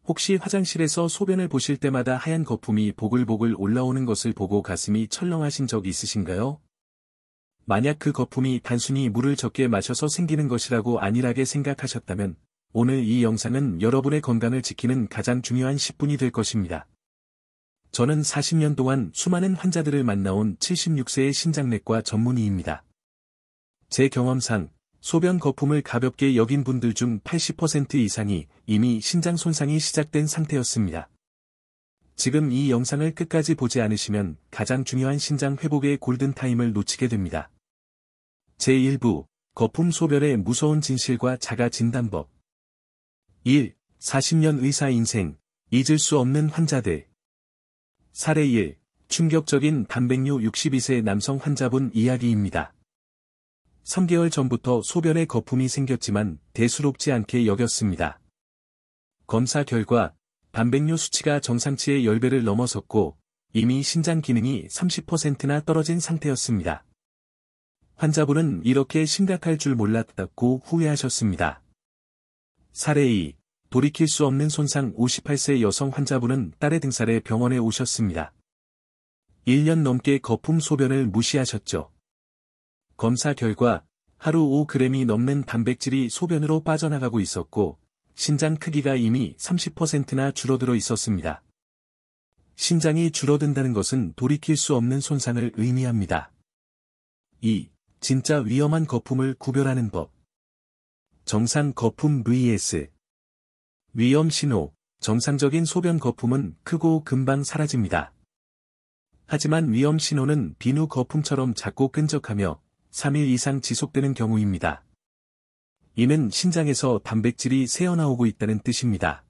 혹시 화장실에서 소변을 보실 때마다 하얀 거품이 보글보글 올라오는 것을 보고 가슴이 철렁하신 적 있으신가요? 만약 그 거품이 단순히 물을 적게 마셔서 생기는 것이라고 안일하게 생각하셨다면, 오늘 이 영상은 여러분의 건강을 지키는 가장 중요한 10분이 될 것입니다. 저는 40년 동안 수많은 환자들을 만나온 76세의 신장내과 전문의입니다. 제 경험상, 소변 거품을 가볍게 여긴 분들 중 80% 이상이 이미 신장 손상이 시작된 상태였습니다. 지금 이 영상을 끝까지 보지 않으시면 가장 중요한 신장 회복의 골든타임을 놓치게 됩니다. 제1부, 거품 소변의 무서운 진실과 자가 진단법. 1. 40년 의사 인생, 잊을 수 없는 환자들. 사례 1. 충격적인 단백뇨 62세 남성 환자분 이야기입니다. 3개월 전부터 소변에 거품이 생겼지만 대수롭지 않게 여겼습니다. 검사 결과 단백뇨 수치가 정상치의 10배를 넘어섰고 이미 신장 기능이 30%나 떨어진 상태였습니다. 환자분은 이렇게 심각할 줄 몰랐다고 후회하셨습니다. 사례 2. 돌이킬 수 없는 손상 58세 여성 환자분은 딸의 등살에 병원에 오셨습니다. 1년 넘게 거품 소변을 무시하셨죠. 검사 결과 하루 5g이 넘는 단백질이 소변으로 빠져나가고 있었고 신장 크기가 이미 30%나 줄어들어 있었습니다. 신장이 줄어든다는 것은 돌이킬 수 없는 손상을 의미합니다. 2. 진짜 위험한 거품을 구별하는 법. 정상 거품 vs 위험 신호. 정상적인 소변 거품은 크고 금방 사라집니다. 하지만 위험 신호는 비누 거품처럼 작고 끈적하며 3일 이상 지속되는 경우입니다. 이는 신장에서 단백질이 새어나오고 있다는 뜻입니다.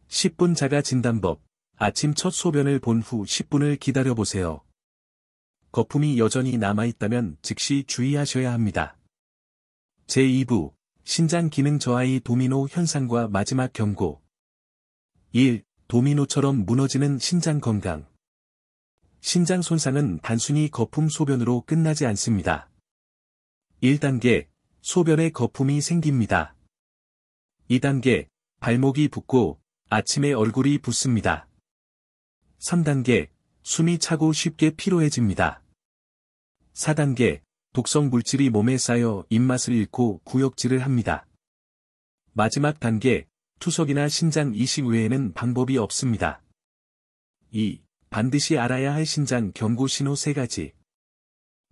10분 자가 진단법. 아침 첫 소변을 본 후 10분을 기다려보세요. 거품이 여전히 남아있다면 즉시 주의하셔야 합니다. 제2부, 신장 기능 저하의 도미노 현상과 마지막 경고. 1. 도미노처럼 무너지는 신장 건강. 신장 손상은 단순히 거품 소변으로 끝나지 않습니다. 1단계, 소변에 거품이 생깁니다. 2단계, 발목이 붓고 아침에 얼굴이 붓습니다. 3단계, 숨이 차고 쉽게 피로해집니다. 4단계, 독성 물질이 몸에 쌓여 입맛을 잃고 구역질을 합니다. 마지막 단계, 투석이나 신장 이식 외에는 방법이 없습니다. 2. 반드시 알아야 할 신장 경고 신호 3가지.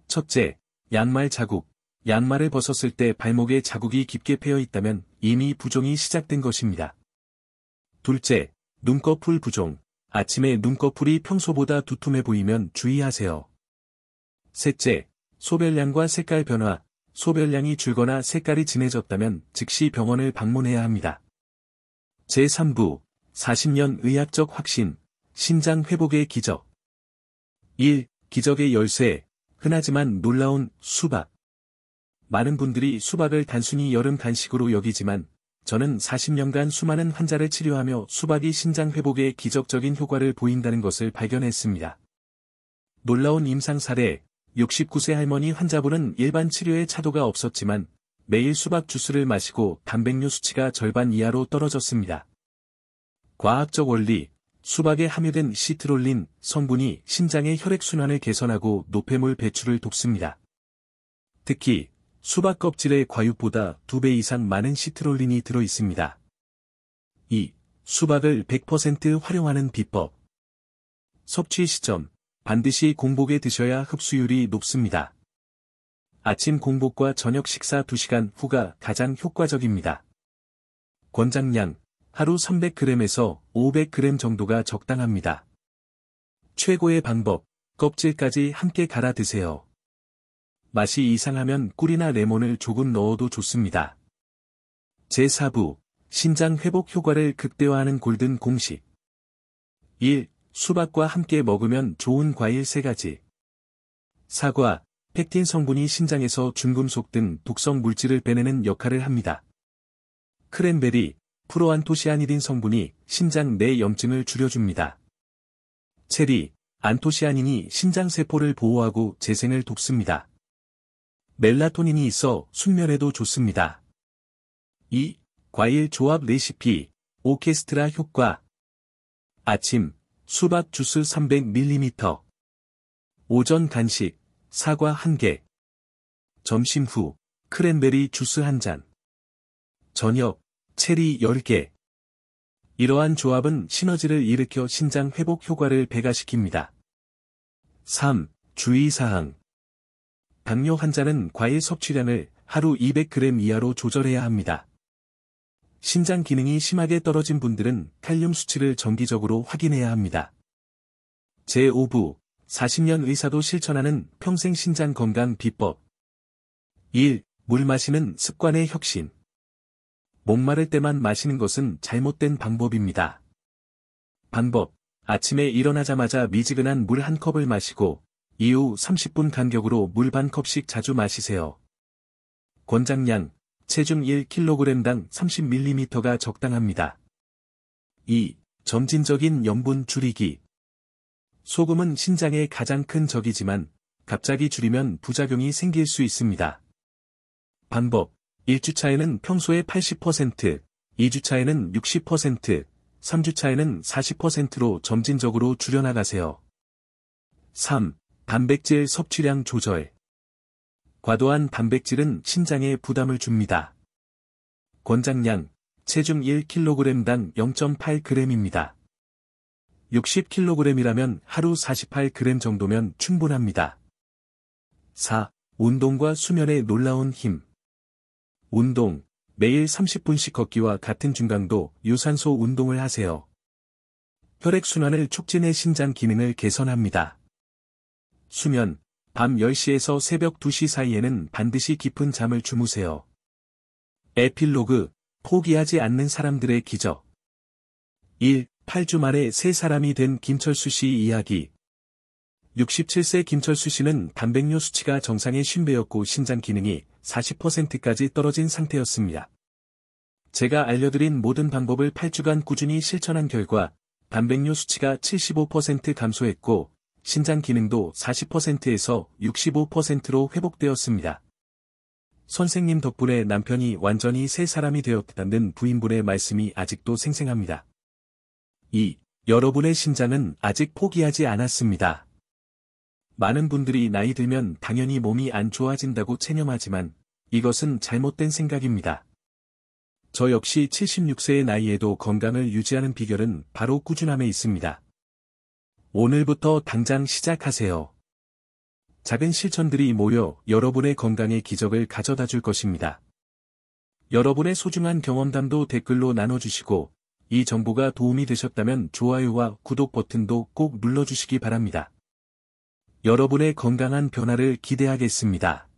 첫째, 양말 자국. 양말을 벗었을 때 발목에 자국이 깊게 패여 있다면 이미 부종이 시작된 것입니다. 둘째, 눈꺼풀 부종. 아침에 눈꺼풀이 평소보다 두툼해 보이면 주의하세요. 셋째, 소변량과 색깔 변화. 소변량이 줄거나 색깔이 진해졌다면 즉시 병원을 방문해야 합니다. 제3부, 40년 의학적 확신. 신장 회복의 기적. 1. 기적의 열쇠. 흔하지만 놀라운 수박. 많은 분들이 수박을 단순히 여름 간식으로 여기지만 저는 40년간 수많은 환자를 치료하며 수박이 신장 회복에 기적적인 효과를 보인다는 것을 발견했습니다. 놀라운 임상 사례. 69세 할머니 환자분은 일반 치료에 차도가 없었지만 매일 수박 주스를 마시고 단백뇨 수치가 절반 이하로 떨어졌습니다. 과학적 원리. 수박에 함유된 시트롤린 성분이 신장의 혈액순환을 개선하고 노폐물 배출을 돕습니다. 특히 수박 껍질에 과육보다 2배 이상 많은 시트롤린이 들어있습니다. 2. 수박을 100% 활용하는 비법. 섭취 시점. 반드시 공복에 드셔야 흡수율이 높습니다. 아침 공복과 저녁 식사 2시간 후가 가장 효과적입니다. 권장량. 하루 300g에서 500g 정도가 적당합니다. 최고의 방법, 껍질까지 함께 갈아 드세요. 맛이 이상하면 꿀이나 레몬을 조금 넣어도 좋습니다. 제4부, 신장 회복 효과를 극대화하는 골든 공식. 1. 수박과 함께 먹으면 좋은 과일 3가지. 사과, 펙틴 성분이 신장에서 중금속 등 독성 물질을 빼내는 역할을 합니다. 크랜베리, 프로안토시아니딘 성분이 신장 내 염증을 줄여줍니다. 체리, 안토시아닌이 신장세포를 보호하고 재생을 돕습니다. 멜라토닌이 있어 숙면에도 좋습니다. 2. 과일 조합 레시피. 오케스트라 효과. 아침, 수박 주스 300ml. 오전 간식, 사과 1개. 점심 후, 크랜베리 주스 1잔. 저녁, 체리 10개. 이러한 조합은 시너지를 일으켜 신장 회복 효과를 배가시킵니다. 3. 주의사항. 당뇨 환자는 과일 섭취량을 하루 200g 이하로 조절해야 합니다. 신장 기능이 심하게 떨어진 분들은 칼륨 수치를 정기적으로 확인해야 합니다. 제5부, 40년 의사도 실천하는 평생 신장 건강 비법. 1. 물 마시는 습관의 혁신. 목마를 때만 마시는 것은 잘못된 방법입니다. 방법, 아침에 일어나자마자 미지근한 물 1컵을 마시고, 이후 30분 간격으로 물 반 컵씩 자주 마시세요. 권장량, 체중 1kg당 30ml가 적당합니다. 2. 점진적인 염분 줄이기. 소금은 신장의 가장 큰 적이지만, 갑자기 줄이면 부작용이 생길 수 있습니다. 방법, 1주차에는 평소의 80%, 2주차에는 60%, 3주차에는 40%로 점진적으로 줄여나가세요. 3. 단백질 섭취량 조절. 과도한 단백질은 신장에 부담을 줍니다. 권장량, 체중 1kg당 0.8g입니다. 60kg이라면 하루 48g 정도면 충분합니다. 4. 운동과 수면의 놀라운 힘. 운동, 매일 30분씩 걷기와 같은 중강도 유산소 운동을 하세요. 혈액순환을 촉진해 신장 기능을 개선합니다. 수면, 밤 10시에서 새벽 2시 사이에는 반드시 깊은 잠을 주무세요. 에필로그, 포기하지 않는 사람들의 기적. 1. 8주 만에 새 사람이 된 김철수 씨 이야기. 67세 김철수 씨는 단백뇨 수치가 정상의 50배였고 신장 기능이 40%까지 떨어진 상태였습니다. 제가 알려드린 모든 방법을 8주간 꾸준히 실천한 결과 단백뇨 수치가 75% 감소했고 신장 기능도 40%에서 65%로 회복되었습니다. 선생님 덕분에 남편이 완전히 새 사람이 되었다는 부인분의 말씀이 아직도 생생합니다. 2. 여러분의 신장은 아직 포기하지 않았습니다. 많은 분들이 나이 들면 당연히 몸이 안 좋아진다고 체념하지만 이것은 잘못된 생각입니다. 저 역시 76세의 나이에도 건강을 유지하는 비결은 바로 꾸준함에 있습니다. 오늘부터 당장 시작하세요. 작은 실천들이 모여 여러분의 건강의 기적을 가져다 줄 것입니다. 여러분의 소중한 경험담도 댓글로 나눠주시고 이 정보가 도움이 되셨다면 좋아요와 구독 버튼도 꼭 눌러주시기 바랍니다. 여러분의 건강한 변화를 기대하겠습니다.